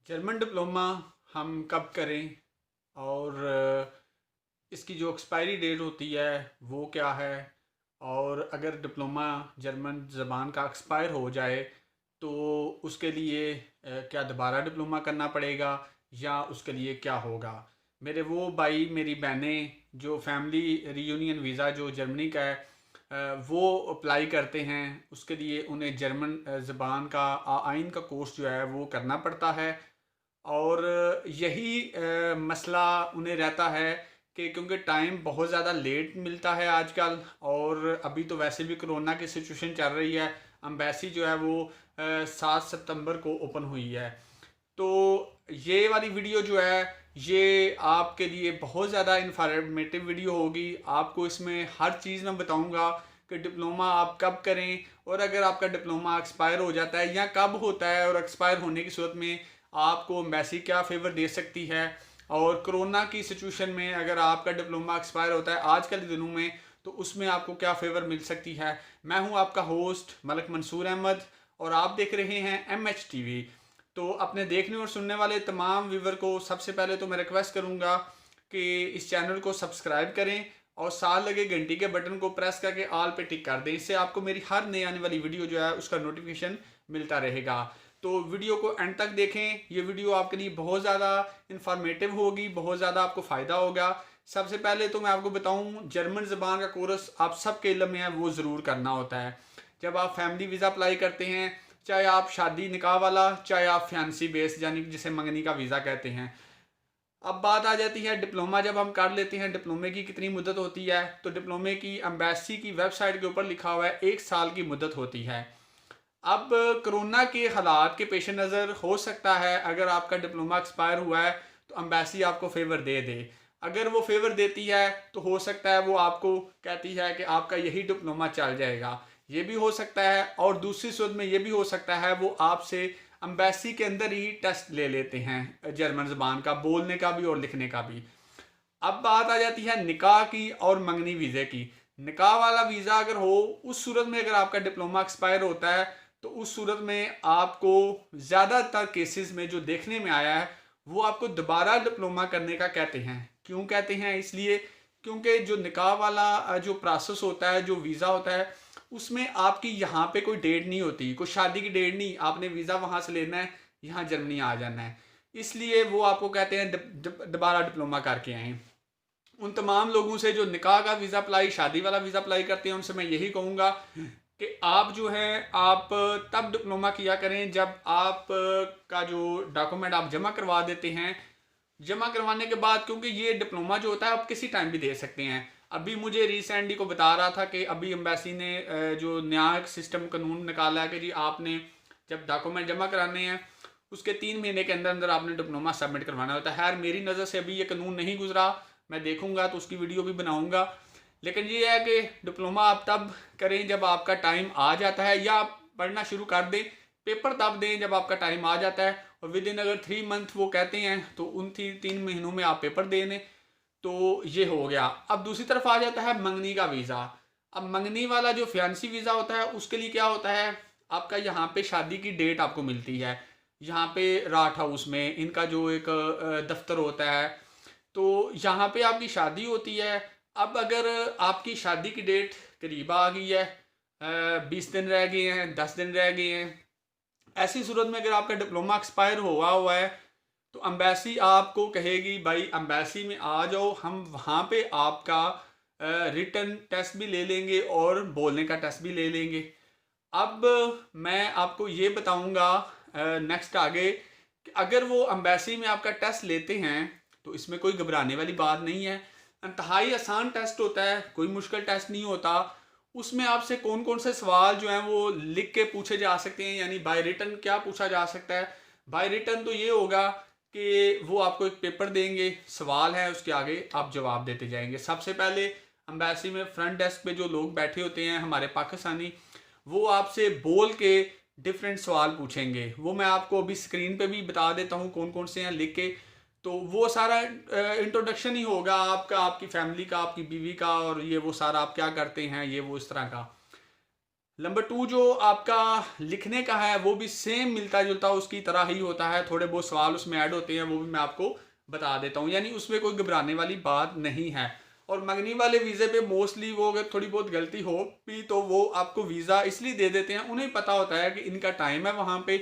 German diploma हम कब करें और इसकी जो एक्सपायरी डेट होती है वो क्या है। और अगर डिप्लोमा जर्मन ज़बान का एक्सपायर हो जाए तो उसके लिए क्या दोबारा डिप्लोमा करना पड़ेगा या उसके लिए क्या होगा। मेरे वो भाई मेरी बहनें जो फैमिली रीयूनियन वीज़ा जो जर्मनी का है वो अप्लाई करते हैं, उसके लिए उन्हें जर्मन ज़बान का आइन का कोर्स जो है वो करना पड़ता है। और यही मसला उन्हें रहता है कि क्योंकि टाइम बहुत ज़्यादा लेट मिलता है आजकल, और अभी तो वैसे भी कोरोना की सिचुएशन चल रही है। अम्बेसी जो है वो 7 सितंबर को ओपन हुई है। तो ये वाली वीडियो जो है ये आपके लिए बहुत ज़्यादा इंफॉर्मेटिव वीडियो होगी। आपको इसमें हर चीज़ मैं बताऊंगा कि डिप्लोमा आप कब करें, और अगर आपका डिप्लोमा एक्सपायर हो जाता है या कब होता है, और एक्सपायर होने की सूरत में आपको एम्बेसी क्या फेवर दे सकती है। और कोरोना की सिचुएशन में अगर आपका डिप्लोमा एक्सपायर होता है आजकल के दिनों में तो उसमें आपको क्या फेवर मिल सकती है। मैं हूं आपका होस्ट मलिक मंसूर अहमद और आप देख रहे हैं MH TV। तो अपने देखने और सुनने वाले तमाम व्यूवर को सबसे पहले तो मैं रिक्वेस्ट करूंगा कि इस चैनल को सब्सक्राइब करें और साथ लगे घंटी के बटन को प्रेस करके ऑल पे टिक कर दें। इससे आपको मेरी हर नई आने वाली वीडियो जो है उसका नोटिफिकेशन मिलता रहेगा। तो वीडियो को एंड तक देखें, ये वीडियो आपके लिए बहुत ज़्यादा इंफॉर्मेटिव होगी, बहुत ज़्यादा आपको फ़ायदा होगा। सबसे पहले तो मैं आपको बताऊं, जर्मन ज़बान का कोर्स आप सबके इल्म में है वो ज़रूर करना होता है। जब आप फैमिली वीज़ा अप्लाई करते हैं, चाहे आप शादी निकाह वाला, चाहे आप फैंसी बेस यानी जिसे मंगनी का वीज़ा कहते हैं। अब बात आ जाती है डिप्लोमा जब हम कर लेते हैं, डिप्लोमे की कितनी मुद्दत होती है। तो डिप्लोमे की एम्बेसी की वेबसाइट के ऊपर लिखा हुआ है 1 साल की मुद्दत होती है। अब कोरोना के हालात के पेश नज़र हो सकता है अगर आपका डिप्लोमा एक्सपायर हुआ है तो एम्बेसी आपको फेवर दे दे। अगर वो फेवर देती है तो हो सकता है वो आपको कहती है कि आपका यही डिप्लोमा चल जाएगा, ये भी हो सकता है। और दूसरी सूरत में ये भी हो सकता है वो आपसे एम्बेसी के अंदर ही टेस्ट ले लेते हैं जर्मन ज़बान का, बोलने का भी और लिखने का भी। अब बात आ जाती है निकाह की और मंगनी वीज़े की। निकाह वाला वीज़ा अगर हो, उस सूरत में अगर आपका डिप्लोमा एक्सपायर होता है तो उस सूरत में आपको ज़्यादातर केसेस में जो देखने में आया है वो आपको दोबारा डिप्लोमा करने का कहते हैं। क्यों कहते हैं? इसलिए क्योंकि जो निकाह वाला जो प्रोसेस होता है, जो वीज़ा होता है, उसमें आपकी यहाँ पे कोई डेट नहीं होती, कोई शादी की डेट नहीं। आपने वीज़ा वहाँ से लेना है, यहाँ जर्मनी आ जाना है। इसलिए वो आपको कहते हैं दोबारा डिप्लोमा करके आए। उन तमाम लोगों से जो निकाह का वीज़ा अप्लाई, शादी वाला वीज़ा अप्लाई करते हैं, उनसे मैं यही कहूँगा कि आप जो है आप तब डिप्लोमा किया करें जब आप का जो डॉक्यूमेंट आप जमा करवा देते हैं। जमा करवाने के बाद, क्योंकि ये डिप्लोमा जो होता है आप किसी टाइम भी दे सकते हैं। अभी मुझे रिसेंटली को बता रहा था कि अभी एम्बेसी ने जो नया सिस्टम कानून निकाला है कि जी आपने जब डॉक्यूमेंट जमा कराने हैं उसके 3 महीने के अंदर अंदर आपने डिप्लोमा सबमिट करवाना होता है। खैर मेरी नज़र से अभी ये कानून नहीं गुजरा, मैं देखूंगा तो उसकी वीडियो भी बनाऊंगा। लेकिन ये है कि डिप्लोमा आप तब करें जब आपका टाइम आ जाता है, या आप पढ़ना शुरू कर दें, पेपर तब दें जब आपका टाइम आ जाता है। और विद इन अगर 3 मंथ वो कहते हैं तो उन 3 महीनों में आप पेपर दे दें। तो ये हो गया। अब दूसरी तरफ आ जाता है मंगनी का वीज़ा। अब मंगनी वाला जो फैंसी वीज़ा होता है उसके लिए क्या होता है, आपका यहाँ पे शादी की डेट आपको मिलती है। यहाँ पे राठ हाउस में इनका जो एक दफ्तर होता है, तो यहाँ पे आपकी शादी होती है। अब अगर आपकी शादी की डेट करीब आ गई है, 20 दिन रह गए हैं, 10 दिन रह गए हैं, ऐसी सूरत में अगर आपका डिप्लोमा एक्सपायर हुआ है तो अम्बेसी आपको कहेगी भाई अम्बेसी में आ जाओ, हम वहाँ पे आपका रिटन टेस्ट भी ले लेंगे और बोलने का टेस्ट भी ले लेंगे। अब मैं आपको ये बताऊंगा नेक्स्ट आगे कि अगर वो अम्बेसी में आपका टेस्ट लेते हैं तो इसमें कोई घबराने वाली बात नहीं है। इंतहाई आसान टेस्ट होता है, कोई मुश्किल टेस्ट नहीं होता। उसमें आपसे कौन कौन से सवाल जो हैं वो लिख के पूछे जा सकते हैं, यानी बाय रिटन क्या पूछा जा सकता है। बाय रिटन तो ये होगा कि वो आपको एक पेपर देंगे, सवाल है, उसके आगे आप जवाब देते जाएंगे। सबसे पहले अम्बेसी में फ्रंट डेस्क पे जो लोग बैठे होते हैं हमारे पाकिस्तानी, वो आपसे बोल के डिफरेंट सवाल पूछेंगे। वो मैं आपको अभी स्क्रीन पे भी बता देता हूँ कौन कौन से हैं लिख के। तो वो सारा इंट्रोडक्शन ही होगा आपका, आपकी फैमिली का, आपकी बीवी का, और ये वो सारा आप क्या करते हैं, ये वो इस तरह का। नंबर 2 जो आपका लिखने का है वो भी सेम मिलता जुलता उसकी तरह ही होता है, थोड़े बहुत सवाल उसमें ऐड होते हैं, वो भी मैं आपको बता देता हूँ, यानी उसमें कोई घबराने वाली बात नहीं है। और मगनी वाले वीज़े पे मोस्टली वो अगर थोड़ी बहुत गलती हो भी तो वो आपको वीज़ा इसलिए दे देते हैं, उन्हें पता होता है कि इनका टाइम है वहाँ पे,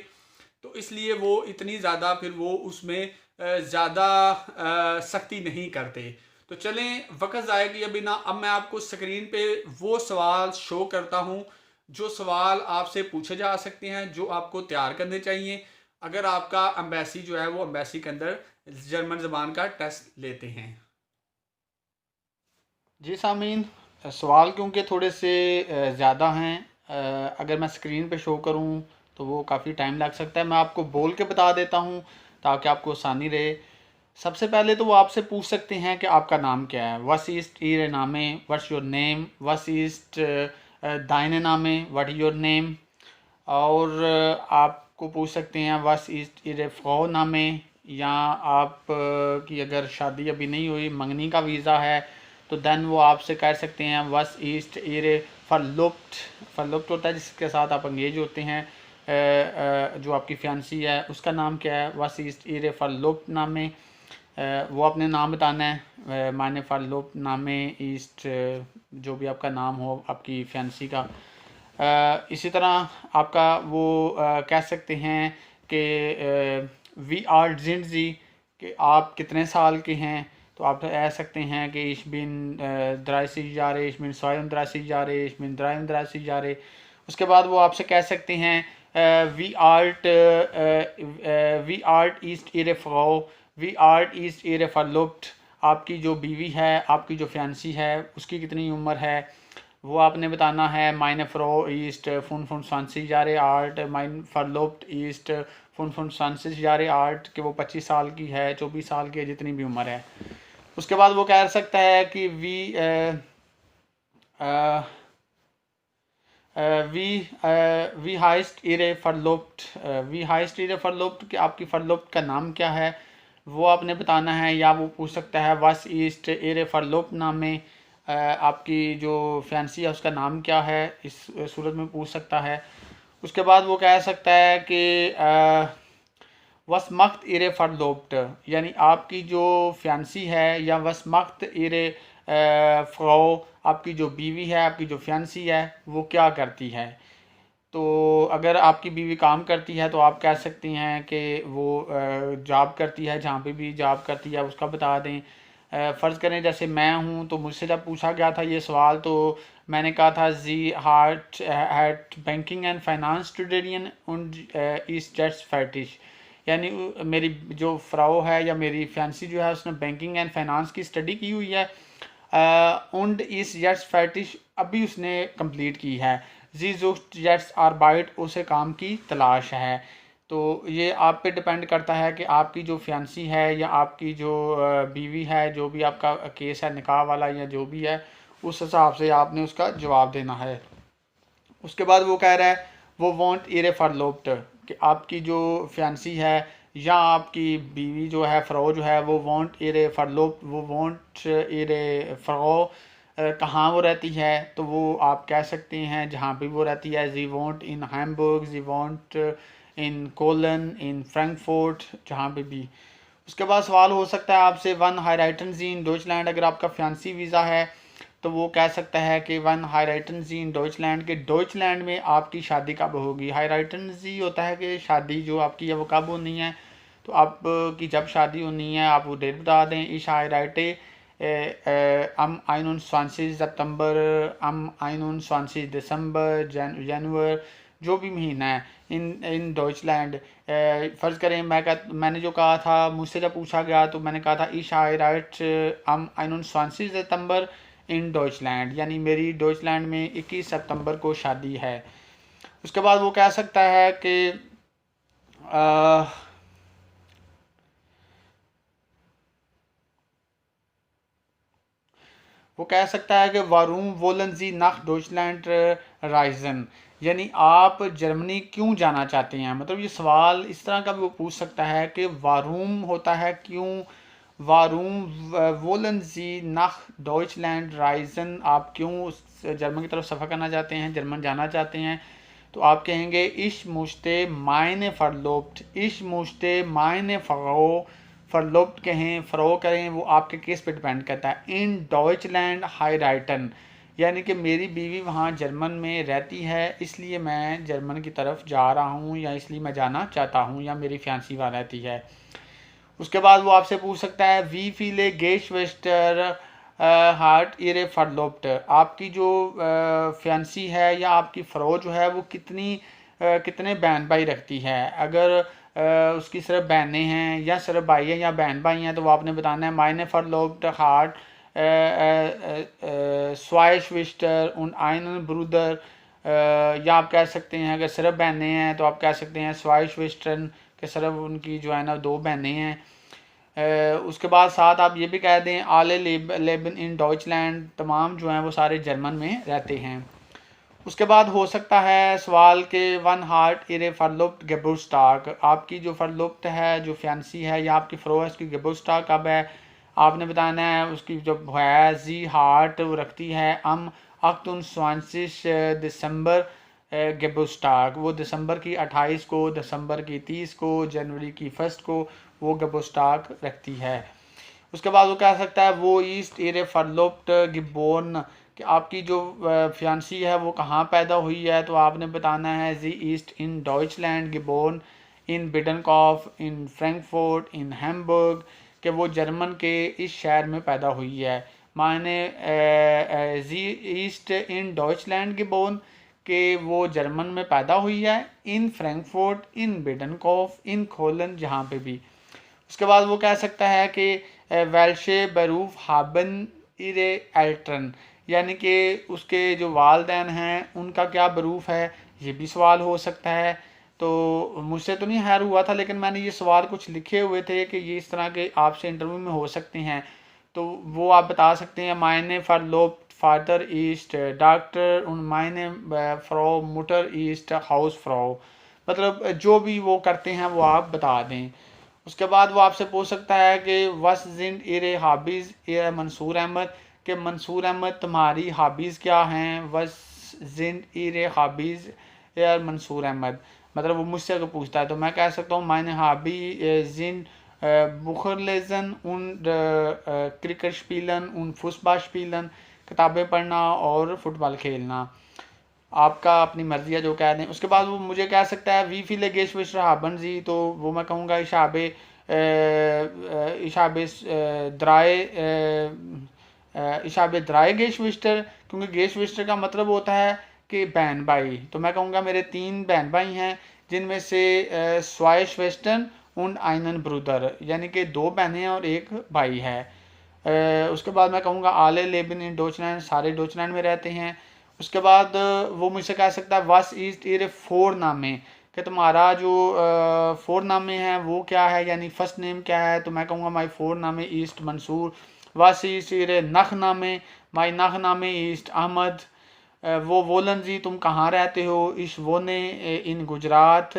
तो इसलिए वो इतनी ज़्यादा फिर वो उसमें ज़्यादा सख्ती नहीं करते। तो चलें वक्त ज़ाया किए बिना अब मैं आपको स्क्रीन पे वो सवाल शो करता हूँ जो सवाल आपसे पूछे जा सकते हैं, जो आपको तैयार करने चाहिए अगर आपका एम्बेसी जो है वो एम्बेसी के अंदर जर्मन ज़बान का टेस्ट लेते हैं। जी सामीन, सवाल क्योंकि थोड़े से ज़्यादा हैं, अगर मैं स्क्रीन पे शो करूं तो वो काफ़ी टाइम लग सकता है। मैं आपको बोल के बता देता हूं ताकि आपको आसानी रहे। सबसे पहले तो वो आपसे पूछ सकते हैं कि आपका नाम क्या है, वस इस्ट ईर नामे, व्हाट्स योर नेम, वस इस्ट दाइने नामे, व्हाट योर नेम। और आपको पूछ सकते हैं वस इस्ट ईर फ़्रौ नामे, या आप की अगर शादी अभी नहीं हुई, मंगनी का वीज़ा है, तो देन वो आपसे कह सकते हैं वस ईस्ट ईर फरलुप्ट। फरलुप्ट होता है जिसके साथ आप अंगेज होते हैं, जो आपकी फियांसी है उसका नाम क्या है, वस ईस्ट ईर फरलुप्ट नामे। वो अपने नाम बताना है, माने फरलुप्ट नामे ईस्ट, जो भी आपका नाम हो आपकी फियांसी का। इसी तरह आपका वो कह सकते हैं कि वी आर जिंजी, कि आप कितने साल के हैं, तो आप कह सकते हैं कि ich bin 30 Jahre, ich bin 32 Jahre, ich bin 33 Jahre। उसके बाद वो आपसे कह सकते हैं वी आर्ट ईस्ट ihre Frau, वी आर्ट ईस्ट ihre Verlobt। आपकी जो बीवी है, आपकी जो फियांसी है, उसकी कितनी उम्र है वो आपने बताना है। माइने फ्रो ईस्ट 25 Jahre आर्ट, माइन फरलोप्ट ईस्ट 25 Jahre आर्ट, कि वो 25 साल की है, 24 साल की है, जितनी भी उम्र है। उसके बाद वो कह सकता है कि वी हाइस्ट इरे फरलोप्ट, वी हाइस्ट इरे फरलोप्ट, कि आपकी फरलोप्ट का नाम क्या है वो आपने बताना है। या वो पूछ सकता है वस ईस्ट इरे फरलोप्ट नाम में, आपकी जो फैंसी है उसका नाम क्या है, इस सूरत में पूछ सकता है। उसके बाद वो कह सकता है कि वस मख्त इरे फरलोप्ट, यानी आपकी जो फियांसी है, या वस मख्त इरे फ्रो, आपकी जो बीवी है, आपकी जो फियांसी है वो क्या करती है। तो अगर आपकी बीवी काम करती है तो आप कह सकती हैं कि वो जॉब करती है, जहाँ पे भी जॉब करती है उसका बता दें। फ़र्ज़ करें जैसे मैं हूँ, तो मुझसे जब पूछा गया था ये सवाल तो मैंने कहा था जी हार्ट हैट banking and finance student und ist jetzt fertig, यानी मेरी जो फ़्राओ है या मेरी फैंसी जो है उसने बैंकिंग एंड फाइनेंस की स्टडी की हुई है, und ist jetzt fertig, अभी उसने कंप्लीट की है। जी sucht jetzt Arbeit, उसे काम की तलाश है। तो ये आप पे डिपेंड करता है कि आपकी जो फियांसी है या आपकी जो बीवी है, जो भी आपका केस है निकाह वाला या जो भी है, उस हिसाब से आपने उसका जवाब देना है। उसके बाद वो कह रहा है वो वांट इरे फरलोप्ट, कि आपकी जो फियांसी है या आपकी बीवी जो है फ़्रो जो है वो वांट इरे फरलोप्ट, वो वांट इरे फ़्रो, कहाँ वो रहती है, तो वो आप कह सकते हैं जहाँ भी वो रहती है। जी वांट इन हैम्बर्ग, जी वांट इन कोलन, इन फ्रैंकफर्ट, जहाँ पे भी। उसके बाद सवाल हो सकता है आपसे वन हाईराइटन जी इन डॉइचलैंड, अगर आपका फैंसी वीज़ा है तो वो कह सकता है कि वन हाईराइटन जी इन डॉइचलैंड, के डॉइचलैंड में आपकी शादी कब होगी। हाईराइटन जी होता है कि शादी जो आपकी है वो कब होनी है, तो आप की जब शादी होनी है आप वो डेट बता दें। इश हाईराइटे am 21 सितंबर, am 21 दिसंबर, जनवर, जो भी महीना है इन डॉइचलैंड। फ़र्ज़ करें मैंने जो कहा था, मुझसे जब पूछा गया तो मैंने कहा था ich heirate am 21 September in Deutschland, यानी मेरी डॉइचलैंड में 21 सितंबर को शादी है। उसके बाद वो कह सकता है कि वो कह सकता है कि वारूम वोलन जी नख डॉइचलैंड राइजन, यानी आप जर्मनी क्यों जाना चाहते हैं। मतलब ये सवाल इस तरह का भी वो पूछ सकता है कि वारूम होता है क्यों, वारूम वोलन जी नख डॉइचलैंड राइजन, आप क्यों उस जर्मन की तरफ सफ़र करना चाहते हैं, जर्मन जाना चाहते हैं, तो आप कहेंगे इश मुश्ते मायने फरलोप्ट, इश मुश्ते मायने फ़रो, फरलोप्ट कहें, फ़रो कहें, वो आपके केस पे डिपेंड करता है। इन डॉइचलैंड हाई राइटन, यानी कि मेरी बीवी वहाँ जर्मन में रहती है, इसलिए मैं जर्मन की तरफ जा रहा हूँ, या इसलिए मैं जाना चाहता हूँ, या मेरी फियांसी वहाँ रहती है। उसके बाद वो आपसे पूछ सकता है वी फीले गेश वेस्टर हार्ट इरे फरलोप्ट, आपकी जो फियांसी है या आपकी फ़रो जो है वो कितने बहन भाई रखती है। अगर उसकी सिर्फ बहनें हैं या सिर्फ भाई हैं या बहन भाई हैं, तो वो आपने बताना है मायने फरलोप्ट हार्ट स्वाइशविस्टर उन आइनन ब्रूदर, या आप कह सकते हैं अगर सिर्फ बहनें हैं तो आप कह सकते हैं स्वाइशविस्टन के सिर्फ उनकी जो है ना 2 बहनें हैं। उसके बाद साथ आप ये भी कह दें आले लेबन इन डॉइचलैंड, तमाम जो हैं वो सारे जर्मन में रहते हैं। उसके बाद हो सकता है सवाल के वन हार्ट इरे फरलुप्ट गेबुस्टाक, आपकी जो फरलुप्ट है, जो फियांसी है या आपकी फ़रो है, उसकी गेबुस्टाक कब है, आपने बताना है। उसकी जो है जी हार्ट वो रखती है अम अक्टून स्वांसिस दिसंबर गेबुस्टाक, वो दिसंबर की 28 को, दिसंबर की 30 को, जनवरी की 1 को वो गेबुस्टाक रखती है। उसके बाद वो कह सकता है वो ईस्ट एरे फरलोप्ट गिबोर्न, कि आपकी जो फियांसी है वो कहाँ पैदा हुई है, तो आपने बताना है जी ईस्ट इन डॉइचलैंड गिबोर्न इन बिडनकॉफ इन फ्रैंकफर्ट इन हैम्बर्ग, कि वो जर्मन के इस शहर में पैदा हुई है। माने जी ईस्ट इन डॉइचलैंड गिबोर्न कि वो जर्मन में पैदा हुई है, इन फ्रैंकफर्ट इन बिडनकॉफ इन खोलन, जहाँ पे भी। उसके बाद वो कह सकता है कि वेल्शे बरूफ हाबन इरे एल्ट्रन, यानी कि उसके जो वालदैन हैं उनका क्या बरूफ है, ये भी सवाल हो सकता है। तो मुझसे तो नहीं खैर हुआ था, लेकिन मैंने ये सवाल कुछ लिखे हुए थे कि ये इस तरह के आपसे इंटरव्यू में हो सकते हैं, तो वो आप बता सकते हैं। मायने for lobe father east doctor उन मायने फ्रो मुटर ईस्ट हाउस फ्रो, मतलब जो भी वो करते हैं वो आप बता दें। उसके बाद वो आपसे पूछ सकता है कि वस जिन इरे हाबीज़ ए मंसूर अहमद, के मंसूर अहमद तुम्हारी हाबीज़ क्या हैं, वस जिन इरे हाबीज़ या मंसूर अहमद, मतलब वो मुझसे अगर पूछता है तो मैं कह सकता हूँ मायने हाबी जिन बुखर लेजन उन क्रिकेट स्पीलन उन फुटबॉल स्पीलन, किताबें पढ़ना और फुटबॉल खेलना। आपका अपनी मर्जी है जो कह दें। उसके बाद वो मुझे कह सकता है वी फी लगेश विश्र हाबन जी, तो वो मैं कहूँगा इशाबे इशाबे द्राए इशाबे द्राए गेश विस्टर, क्योंकि गेश विस्टर का मतलब होता है कि बहन भाई, तो मैं कहूँगा मेरे 3 बहन भाई हैं, जिनमें से स्वाइश वेस्टर्न उन आइनन ब्रूदर, यानी कि 2 बहनें हैं और 1 भाई है। उसके बाद मैं कहूँगा आले लेबिन इन डोचलैंड, सारे डोचलैंड में रहते हैं। उसके बाद वो मुझसे कह सकता है वस ईस्ट इरे फोर नामे, कि तुम्हारा जो फोर नामे हैं वो क्या है, यानी फर्स्ट नेम क्या है, तो मैं कहूँगा माई फोर नामे ईस्ट मंसूर। वस ईस्ट इरे नख नामे, माई नख नामे ईस्ट अहमद। वो वोलन जी तुम कहाँ रहते हो, इस वो ने इन गुजरात।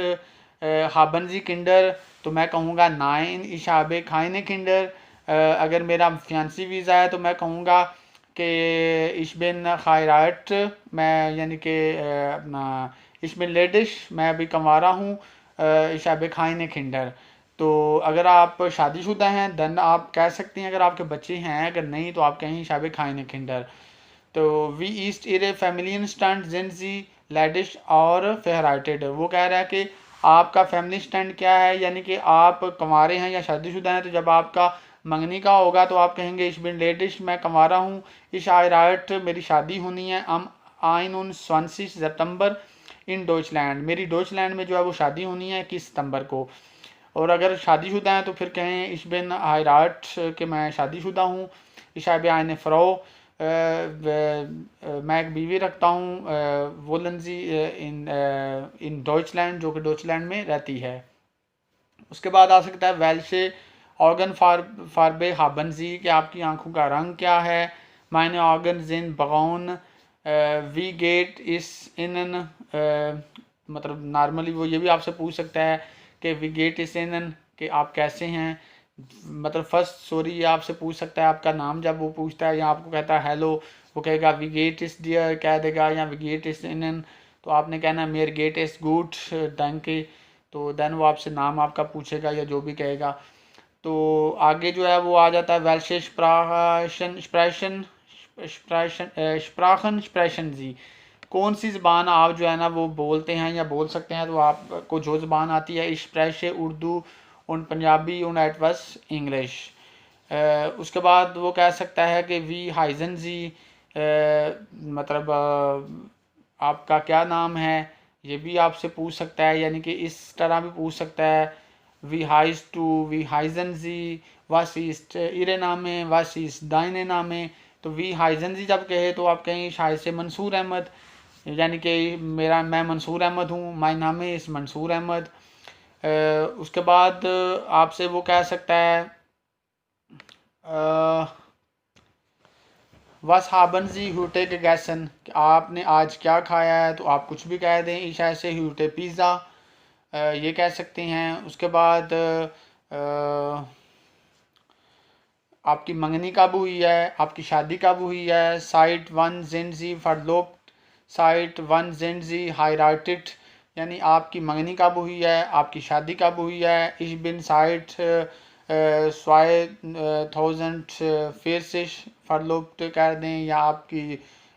हाबन जी किंडर, तो मैं कहूँगा नाइन इशाबे खाइने किंडर। अगर मेरा फियांसी वीज़ा है तो मैं कहूँगा कि इशबिन खायराट, मैं यानी कि अपना इशबिन लेडिश, मैं अभी कमा हूँ इशाबे खाइने खिंडर। तो अगर आप शादीशुदा हैं देन आप कह सकते हैं, अगर आपके बच्चे हैं, अगर नहीं तो आप कहें इशाबे खाइने खिंडर। तो वी ईस्ट इरे फैमिलियन स्टंट जेंजी लैडिश और फेहराइटेड, वो कह रहा है कि आपका फैमिली स्टैंड क्या है, यानी कि आप कंवारे हैं या शादीशुदा हैं, तो जब आपका मंगनी का होगा तो आप कहेंगे इश बिन लेडिश, मैं कंवारा हूँ, इश आयराट मेरी शादी होनी है, अम आइन उन 20 सितंबर इन डोचलैंड, मेरी डोचलैंड में जो है वो शादी होनी है 21 सितंबर को। और अगर शादीशुदा हैं तो फिर कहें इश बिन आयराट कि मैं शादीशुदा हूँ, इशाब आयन फ़रो, मैं एक बीवी रखता हूँ वोलनजी इन डॉइचलैंड, जो कि डॉइचलैंड में रहती है। उसके बाद आ सकता है वेल्शे ऑर्गन फारबे हाबनजी, कि आपकी आंखों का रंग क्या है, मायने ऑर्गन जिन बगौन वी गेट इस इन, मतलब नॉर्मली वो ये भी आपसे पूछ सकता है कि वी गेट इस इन, कि आप कैसे हैं, मतलब फर्स्ट सॉरी आपसे पूछ सकता है, आपका नाम जब वो पूछता है या आपको कहता है हेलो, वो कहेगा वी गेट इज डियर कह देगा, या वी गेट इज इन, तो आपने कहना मेयर गेट इज गुड डंकी। तो देन वो आपसे नाम आपका पूछेगा या जो भी कहेगा। तो आगे जो है वो आ जाता है वेल्श स्प्राशन स्प्रेशन स्प्रेशन स्प्राखन स्प्रेशन जी। कौन सी ज़बान आप जो है ना वो बोलते हैं या बोल सकते हैं, तो आपको जो ज़बान आती है स्प्रेश उर्दू और पंजाबी और एटवस इंग्लिश। उसके बाद वो कह सकता है कि वी हाइजन जी, मतलब आपका क्या नाम है, ये भी आपसे पूछ सकता है, यानी कि इस तरह भी पूछ सकता है वी हाइज टू वी हाइजन जी वास इस्ट इरे नामे वास इस दाइने नामे। तो वी हाइजन जी जब कहे तो आप कहें शायद से मंसूर अहमद, यानी कि मैं मंसूर अहमद हूँ, माय नाम इस मंसूर अहमद। उसके बाद आपसे वो कह सकता है वस हाबन जी ह्यूटे के गैसन, आपने आज क्या खाया है, तो आप कुछ भी कह दें, ईशा से ह्यूटे पिज़्ज़ा, ये कह सकते हैं। उसके बाद आपकी मंगनी कब हुई है, आपकी शादी कब हुई है, साइट वन जिनजी फरलोप साइट वन जिनजी हायराइटेड, यानी आपकी मंगनी कब हुई है, आपकी शादी कब हुई है। इस बिन साइट स्वाय थाउजेंड फिर से फरलोप कह दें, या आपकी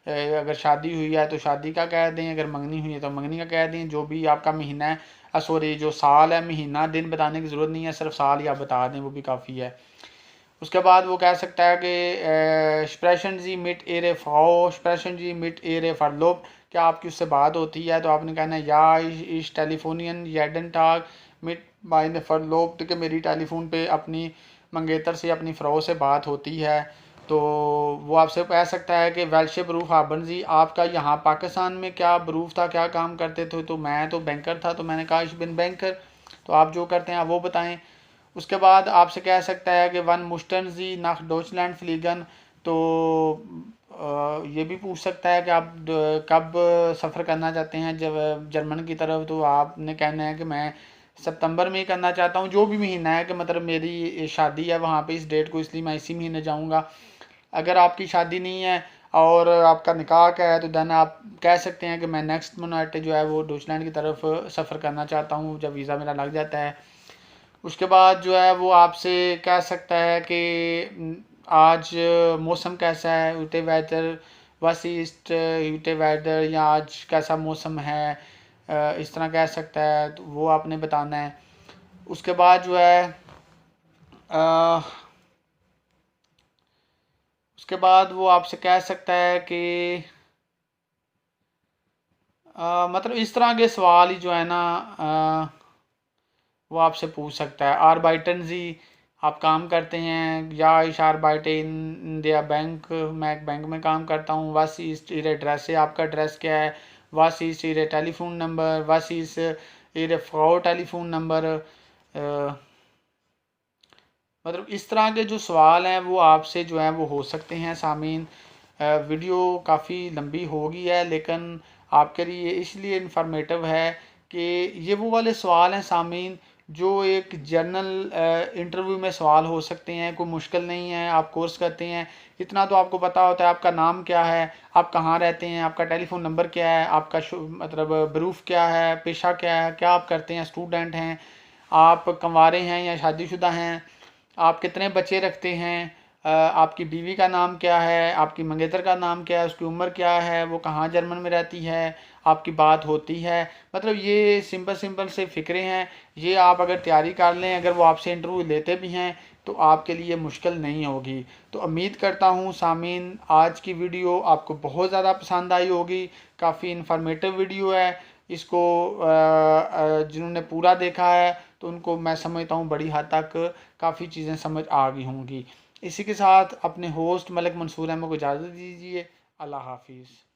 अगर शादी हुई है तो शादी का कह दें, अगर मंगनी हुई है तो मंगनी का कह दें, जो भी आपका महीना है, सॉरी जो साल है, महीना दिन बताने की ज़रूरत नहीं है, सिर्फ साल या बता दें वो भी काफ़ी है। उसके बाद वो कह सकता है कि स्प्रेशन जी मिट एरे फाओ स्प्रेशन जी मिट एरे फरलोब, क्या आपकी उससे बात होती है, तो आपने कहना है या इस टेलीफोनियन येडन टाग मिट बाइन फरलोब, कि मेरी टेलीफोन पे अपनी मंगेतर से अपनी फ़रो से बात होती है। तो वो आपसे कह सकता है कि वेल्शे बरूफ हाबन जी, आपका यहाँ पाकिस्तान में क्या बरूफ था, क्या काम करते थे, तो मैं तो बैंकर था, तो मैंने कहा इश बिन बैंकर, तो आप जो करते हैं आप वो बताएं। उसके बाद आपसे कह सकता है कि वन मुस्टन जी नाख डोचलैंड फ्लीगन, तो ये भी पूछ सकता है कि आप कब सफ़र करना चाहते हैं जब जर्मन की तरफ, तो आपने कहना है कि मैं सितंबर में ही करना चाहता हूँ, जो भी महीना है, कि मतलब मेरी शादी है वहाँ पे इस डेट को, इसलिए मैं इसी महीने जाऊँगा। अगर आपकी शादी नहीं है और आपका निकाह का है, तो देन आप कह सकते हैं कि मैं नेक्स्ट मंथ जो है वो डोचलैंड की तरफ सफ़र करना चाहता हूँ जब वीज़ा मेरा लग जाता है। उसके बाद जो है वो आपसे कह सकता है कि आज मौसम कैसा है, यूटे वेदर वस ईस्ट यूटे वेदर, या आज कैसा मौसम है, इस तरह कह सकता है, तो वो आपने बताना है। उसके बाद जो है उसके बाद वो आपसे कह सकता है कि मतलब इस तरह के सवाल ही जो है ना वो आपसे पूछ सकता है। आरबाइटन जी, आप काम करते हैं, या इश आरबाइटे इन इंडिया बैंक, मैं एक बैंक में काम करता हूँ। वास इस इरे एड्रेस है, आपका एड्रेस क्या है। वास इस इरे टेलीफोन नंबर, वास इस इरे फ्रॉ टेलीफोन नंबर। मतलब इस तरह के जो सवाल हैं वो आपसे जो है वो हो सकते हैं सामीन। वीडियो काफ़ी लंबी हो गई है, लेकिन आपके लिए इसलिए इंफॉर्मेटिव है कि ये वो वाले सवाल हैं सामीन जो एक जर्नल इंटरव्यू में सवाल हो सकते हैं, कोई मुश्किल नहीं है। आप कोर्स करते हैं, इतना तो आपको पता होता है, आपका नाम क्या है, आप कहाँ रहते हैं, आपका टेलीफोन नंबर क्या है, आपका मतलब बरूफ क्या है, पेशा क्या है, क्या आप करते हैं, स्टूडेंट हैं, आप कंवारे हैं या शादीशुदा हैं, आप कितने बच्चे रखते हैं, आपकी बीवी का नाम क्या है, आपकी मंगेतर का नाम क्या है, उसकी उम्र क्या है, वो कहाँ जर्मन में रहती है, आपकी बात होती है। मतलब ये सिंपल सिंपल से फ़िक्रे हैं, ये आप अगर तैयारी कर लें, अगर वो आपसे इंटरव्यू लेते भी हैं तो आपके लिए मुश्किल नहीं होगी। तो उम्मीद करता हूँ सामीन आज की वीडियो आपको बहुत ज़्यादा पसंद आई होगी। काफ़ी इन्फॉर्मेटिव वीडियो है, इसको जिन्होंने पूरा देखा है तो उनको मैं समझता हूँ बड़ी हद तक काफ़ी चीज़ें समझ आ गई होंगी। इसी के साथ अपने होस्ट मलिक मंसूर अहमद को इजाज़त दीजिए। अल्लाह हाफिज़।